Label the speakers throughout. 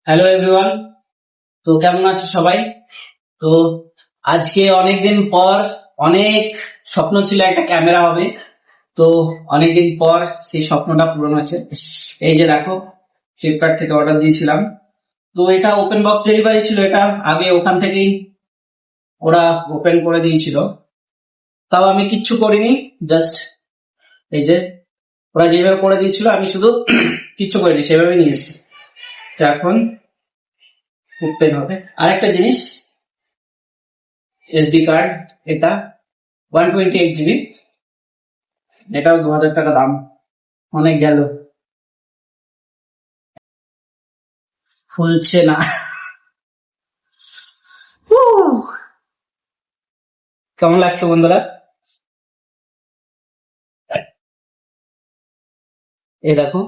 Speaker 1: Hello everyone. তো কেমন আছো সবাই? তো আজকে অনেকদিন পর অনেক স্বপ্ন ছিল একটা ক্যামেরা হবে। তো অনেকদিন পর সেই স্বপ্নটা পূরণ হয়েছে। এই যে দেখো, ফ্লিপকার্ট থেকে অর্ডার দিয়েছিলাম। তো এটা ওপেন বক্স ডেলিভারি ছিল, এটা আগে ওখান থেকেই ওরা ওপেন করে দিয়েছিল। তাও আমি কিচ্ছু করিনি, জাস্ট এই যে ওরা যেভাবে করে দিয়েছিল আমি শুধু কিচ্ছু করিনি, সেভাবে নিয়ে এসেছি। তো এখন ওপেন হবে। আরেকটা জিনিস, এসডি কার্ড, এটা 128 জিবি, এটাও 2000 টাকা দাম, অনেক গেল। ফুলছে না। উহ, কেমন লাগছে বন্ধুরা? এই দেখো,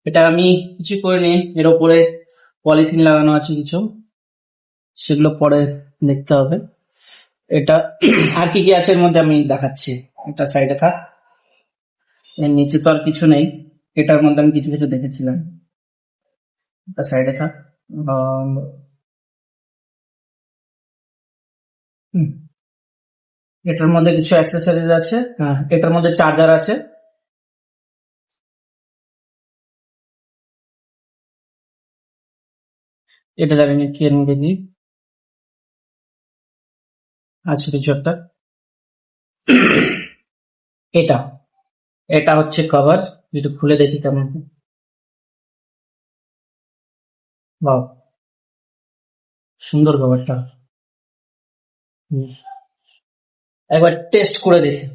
Speaker 1: এটা আমি কিছু করিনি, এর উপরে পলিথিন লাগানো আছে কিছু, সেগুলো পরে দেখতে হবে। এটা আর কি কি আছে এর মধ্যে আমি দেখাচ্ছি। এটা সাইডে থাক, এর নিচে তো আর কিছু নেই। এটার মধ্যে আমি কিছু কিছু দেখেছিলাম। এটা সাইডে থাক। আম, হুম, এটার মধ্যে কিছু অ্যাক্সেসরিজ আছে। হ্যাঁ, এটার মধ্যে চার্জার আছে। এটা জানি না কি এর মধ্যে কি আছে, কিছু একটা। এটা এটা হচ্ছে কভার, একটু খুলে দেখি কেমন। বাহ, সুন্দর কভারটা। হুম, একবার টেস্ট করে দেখি।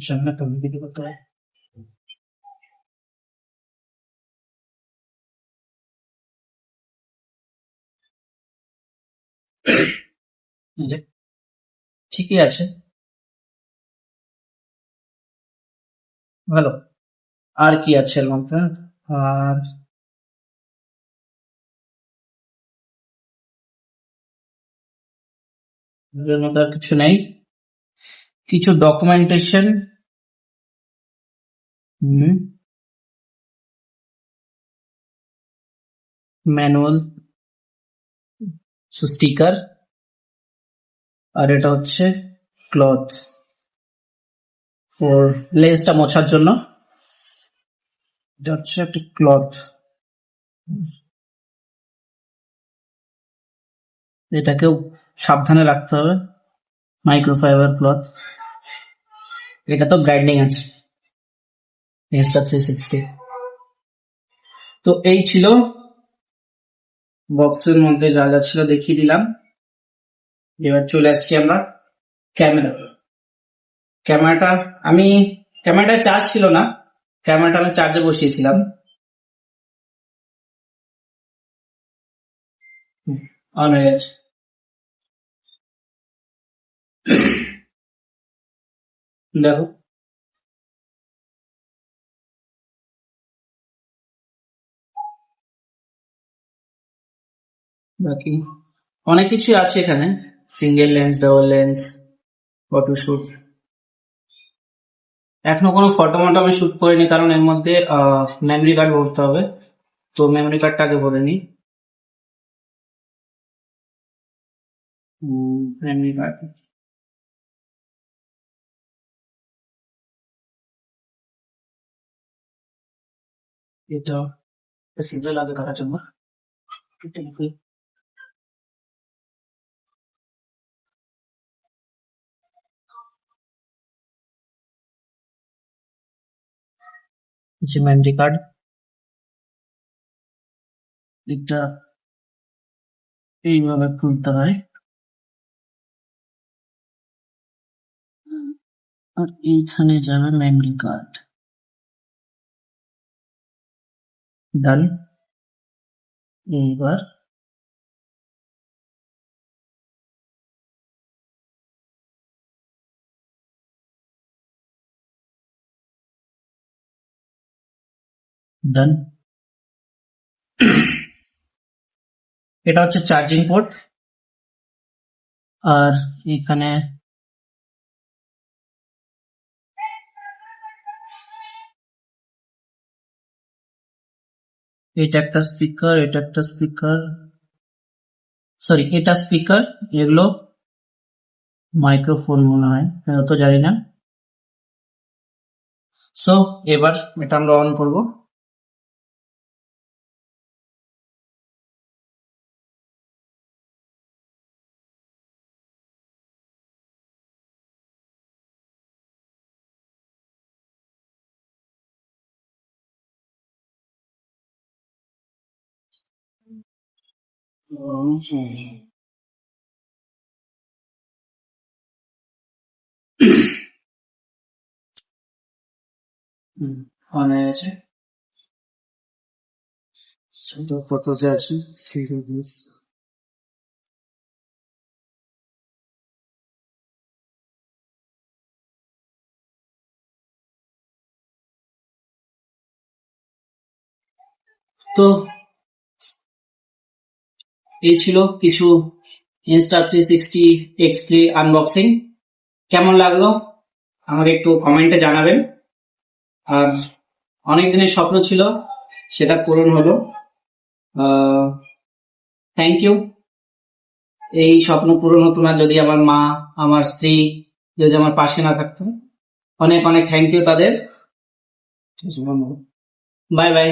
Speaker 1: সামনে একটা ভিডিও করতে হয়। এই যে, ঠিকই আছে, ভালো। আর কি আছে এর মধ্যে? আর এর মধ্যে আর কিছু নেই। কিছু ডকুমেন্টেশন, ম্যানুয়াল, স্টিকার, আর এটা হচ্ছে ক্লথ ফর লেজটা মোছার জন্য। এটা হচ্ছে একটা ক্লথ, এটাকেও সাবধানে রাখতে হবে। Microfibre cloth. এটা তো ব্র্যান্ডিং আছে, Insta360। তো এই ছিল বক্সের মধ্যে যা যা ছিল, দেখিয়ে দিলাম। এবার চলে আসছি আমরা ক্যামেরা। ক্যামেরাটা আমি ক্যামেরাটা চার্জ ছিল না, ক্যামেরাটা আমি চার্জে বসিয়েছিলাম। অন হয়ে গেছে। দেখো, বাকি অনেক কিছু আছে এখানে, single lens, double lens, photo shoot. এখনো কোনো ফটো মটো আমি শুট করিনি, কারণ এর মধ্যে মেমরি কার্ড ভরতে হবে। তো মেমরি কার্ডটা আগে ভরে নিই। মেমরি কার্ড, এটা সিঙ্গেল আগে কাটার জন্য। এটা কি? হচ্ছে মেমরি কার্ড। এটা এইভাবে খুলতে হয়, আর এইখানে যাবে মেমরি কার্ড। ডান। এইবার ডান। এটা হচ্ছে চার্জিং পোর্ট, আর এখানে এটা একটা স্পিকার, এটা একটা স্পিকার, সরি এটা স্পিকার, এগুলো মাইক্রোফোন মনে হয়, তো জানি না। সো এবার এটা আমরা অন করব। অন হয়ে গেছে, ছোট ফটোতে আছে সিরিজ। তো এই ছিল কিছু Insta360 X3 আনবক্সিং। কেমন লাগলো আমাকে একটু কমেন্টে জানাবেন। আর অনেক দিনের স্বপ্ন ছিল, সেটা পূরণ হলো। Thank you. এই স্বপ্ন পূরণ হতো না যদি আমার মা, আমার স্ত্রী যদি আমার পাশে না থাকতো। অনেক অনেক থ্যাংক ইউ তাদের। Bye bye.